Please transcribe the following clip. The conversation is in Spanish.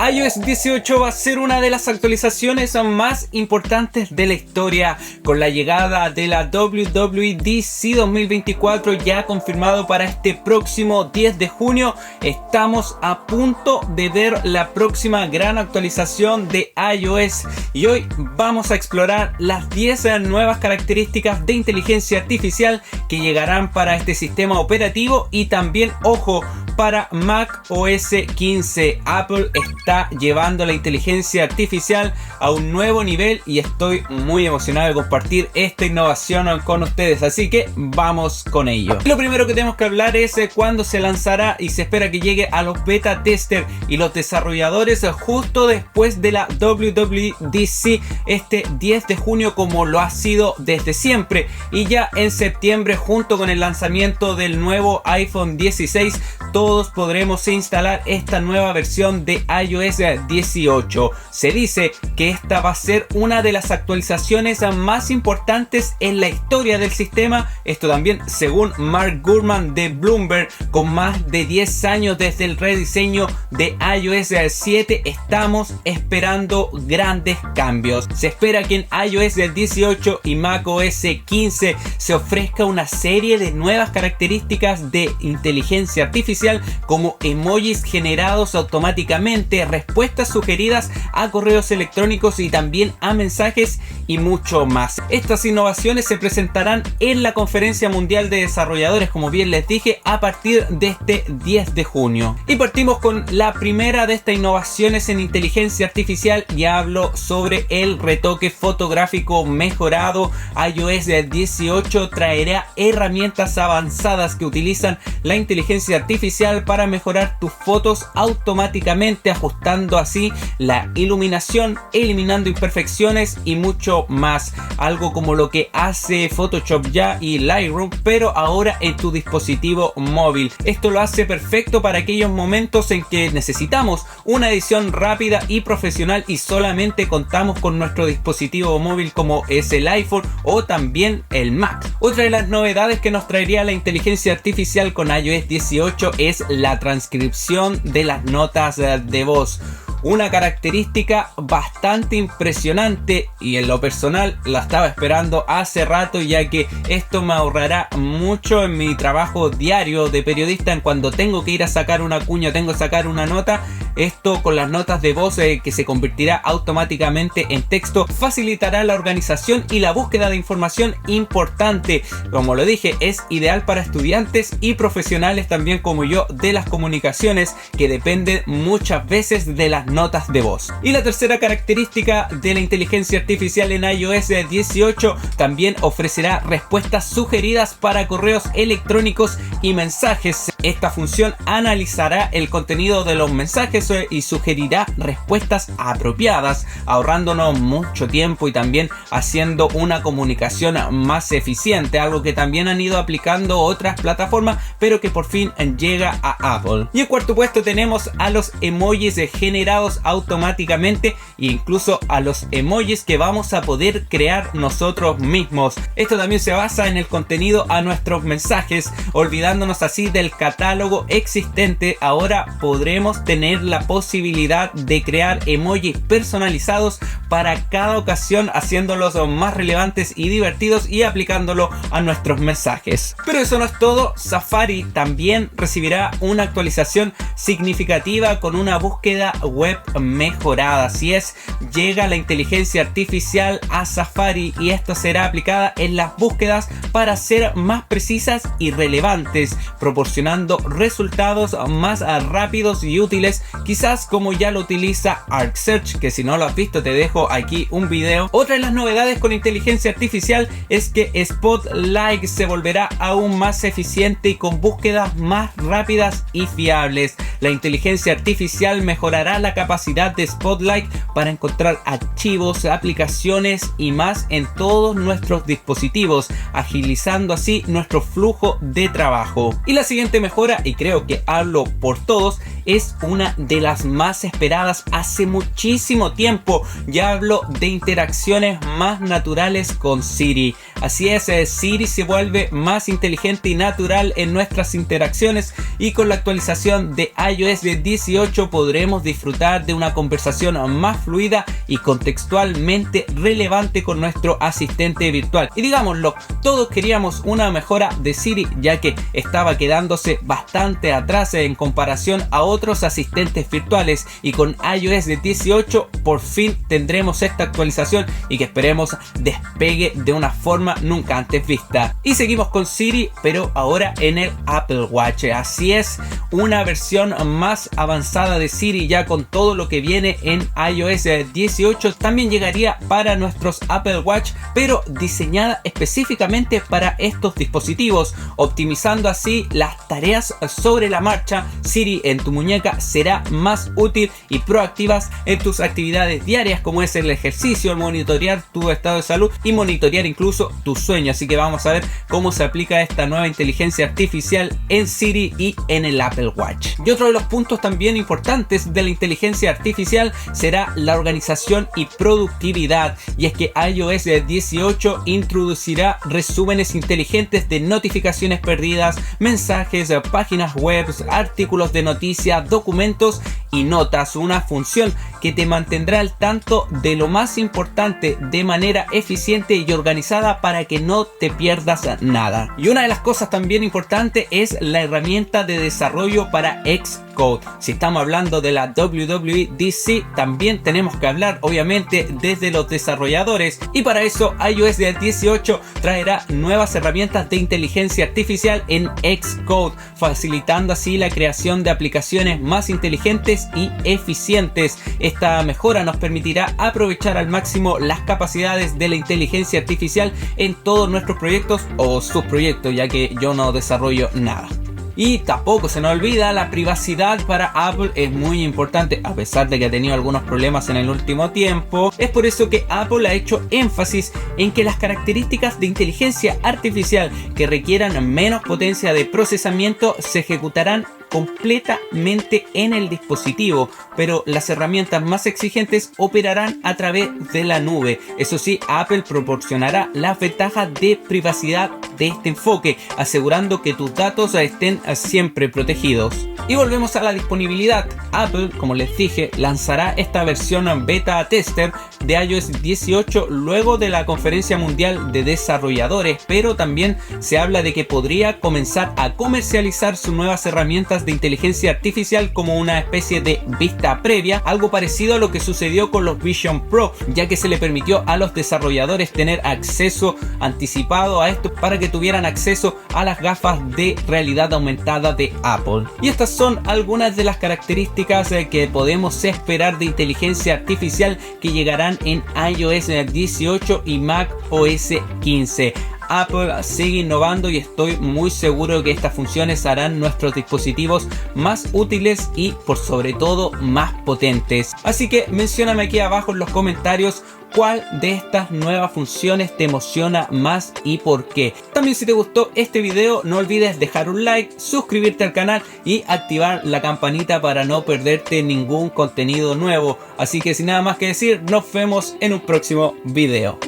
iOS 18 va a ser una de las actualizaciones más importantes de la historia, con la llegada de la WWDC 2024 ya confirmado para este próximo 10 de junio. Estamos a punto de ver la próxima gran actualización de iOS y hoy vamos a explorar las 10 nuevas características de inteligencia artificial que llegarán para este sistema operativo y también, ojo, para macOS 15. Apple está llevando la inteligencia artificial a un nuevo nivel y estoy muy emocionado de compartir esta innovación con ustedes, así que vamos con ello. Lo primero que tenemos que hablar es cuándo se lanzará y se espera que llegue a los beta testers y los desarrolladores justo después de la WWDC este 10 de junio, como lo ha sido desde siempre, y ya en septiembre, junto con el lanzamiento del nuevo iPhone 16, todos podremos instalar esta nueva versión de iOS 18. Se dice que esta va a ser una de las actualizaciones más importantes en la historia del sistema. Esto también según Mark Gurman de Bloomberg. Con más de 10 años desde el rediseño de iOS 7, estamos esperando grandes cambios. Se espera que en iOS 18 y macOS 15 se ofrezca una serie de nuevas características de inteligencia artificial, como emojis generados automáticamente, respuestas sugeridas a correos electrónicos y también a mensajes y mucho más. Estas innovaciones se presentarán en la Conferencia Mundial de Desarrolladores, como bien les dije, a partir de este 10 de junio. Y partimos con la primera de estas innovaciones en inteligencia artificial y hablo sobre el retoque fotográfico mejorado. iOS 18 traerá herramientas avanzadas que utilizan la inteligencia artificial para mejorar tus fotos automáticamente, ajustando así la iluminación, eliminando imperfecciones y mucho más. Algo como lo que hace Photoshop ya y Lightroom, pero ahora en tu dispositivo móvil. Esto lo hace perfecto para aquellos momentos en que necesitamos una edición rápida y profesional y solamente contamos con nuestro dispositivo móvil, como es el iPhone o también el Mac. Otra de las novedades que nos traería la inteligencia artificial con iOS 18 es la transcripción de las notas de voz. Una característica bastante impresionante y en lo personal la estaba esperando hace rato, ya que esto me ahorrará mucho en mi trabajo diario de periodista. En cuando tengo que ir a sacar una cuña, tengo que sacar una nota, esto con las notas de voz que se convertirá automáticamente en texto facilitará la organización y la búsqueda de información importante. Como lo dije, es ideal para estudiantes y profesionales también como yo de las comunicaciones, que dependen muchas veces de las notas de voz. Y la tercera característica de la inteligencia artificial en iOS 18 también ofrecerá respuestas sugeridas para correos electrónicos y mensajes. Esta función analizará el contenido de los mensajes y sugerirá respuestas apropiadas, ahorrándonos mucho tiempo y también haciendo una comunicación más eficiente, algo que también han ido aplicando otras plataformas, pero que por fin llega a Apple. Y en cuarto puesto tenemos a los emojis generados automáticamente e incluso a los emojis que vamos a poder crear nosotros mismos. Esto también se basa en el contenido a nuestros mensajes, olvidándonos así del catálogo existente. Ahora podremos tener la posibilidad de crear emojis personalizados para cada ocasión, haciéndolos más relevantes y divertidos y aplicándolo a nuestros mensajes. Pero eso no es todo. Safari también recibirá una actualización significativa con una búsqueda web mejorada. Así es, llega la inteligencia artificial a Safari y esta será aplicada en las búsquedas para ser más precisas y relevantes, proporcionando resultados más rápidos y útiles, quizás como ya lo utiliza ArcSearch, que si no lo has visto te dejo aquí un video. Otra de las novedades con inteligencia artificial es que Spotlight se volverá aún más eficiente y con búsquedas más rápidas y fiables. La inteligencia artificial mejorará la capacidad de Spotlight para encontrar archivos, aplicaciones y más en todos nuestros dispositivos, agilizando así nuestro flujo de trabajo. Y la siguiente mejora, y creo que hablo por todos, es una de las más esperadas hace muchísimo tiempo. Ya hablo de interacciones más naturales con Siri. Así es, Siri se vuelve más inteligente y natural en nuestras interacciones, y con la actualización de iOS 18 podremos disfrutar de una conversación más fluida y contextualmente relevante con nuestro asistente virtual. Y digámoslo, todos queríamos una mejora de Siri, ya que estaba quedándose bastante atrás en comparación a otros asistentes virtuales, y con iOS 18 por fin tendremos esta actualización y que esperemos despegue de una forma nunca antes vista. Y seguimos con Siri, pero ahora en el Apple Watch. Así es, una versión más avanzada de Siri, ya con todo lo que viene en iOS 18, también llegaría para nuestros Apple Watch, pero diseñada específicamente para estos dispositivos, optimizando así las tareas sobre la marcha. Siri en tu muñeca será más útil y proactivas en tus actividades diarias, como es el ejercicio, el monitorear tu estado de salud y monitorear incluso tu sueño. Así que vamos a ver cómo se aplica esta nueva inteligencia artificial en Siri y en el Apple Watch. Y otro de los puntos también importantes de la inteligencia artificial será la organización y productividad, y es que iOS 18 introducirá resúmenes inteligentes de notificaciones perdidas, mensajes, páginas web, artículos de noticias, documentos y notas, una función que te mantendrá al tanto de lo más importante de manera eficiente y organizada para que no te pierdas nada. Y una de las cosas también importantes es la herramienta de desarrollo para Xcode. Si estamos hablando de la WWDC, también tenemos que hablar obviamente desde los desarrolladores, y para eso iOS 18 traerá nuevas herramientas de inteligencia artificial en Xcode, facilitando así la creación de aplicaciones más inteligentes y eficientes. Esta mejora nos permitirá aprovechar al máximo las capacidades de la inteligencia artificial en todos nuestros proyectos o subproyectos, ya que yo no desarrollo nada. Y tampoco se nos olvida, la privacidad para Apple es muy importante, a pesar de que ha tenido algunos problemas en el último tiempo. Es por eso que Apple ha hecho énfasis en que las características de inteligencia artificial que requieran menos potencia de procesamiento se ejecutarán completamente en el dispositivo, pero las herramientas más exigentes operarán a través de la nube. Eso sí, Apple proporcionará las ventajas de privacidad de este enfoque, asegurando que tus datos estén siempre protegidos. Y volvemos a la disponibilidad. Apple, como les dije, lanzará esta versión beta tester de iOS 18 luego de la conferencia mundial de desarrolladores, pero también se habla de que podría comenzar a comercializar sus nuevas herramientas de inteligencia artificial como una especie de vista previa, algo parecido a lo que sucedió con los Vision Pro, ya que se le permitió a los desarrolladores tener acceso anticipado a esto para que tuvieran acceso a las gafas de realidad aumentada de Apple. Y estas son algunas de las características que podemos esperar de inteligencia artificial que llegarán en iOS 18 y macOS 15. Apple sigue innovando y estoy muy seguro que estas funciones harán nuestros dispositivos más útiles y por sobre todo más potentes. Así que mencióname aquí abajo en los comentarios cuál de estas nuevas funciones te emociona más y por qué. También, si te gustó este video, no olvides dejar un like, suscribirte al canal y activar la campanita para no perderte ningún contenido nuevo. Así que sin nada más que decir, nos vemos en un próximo video.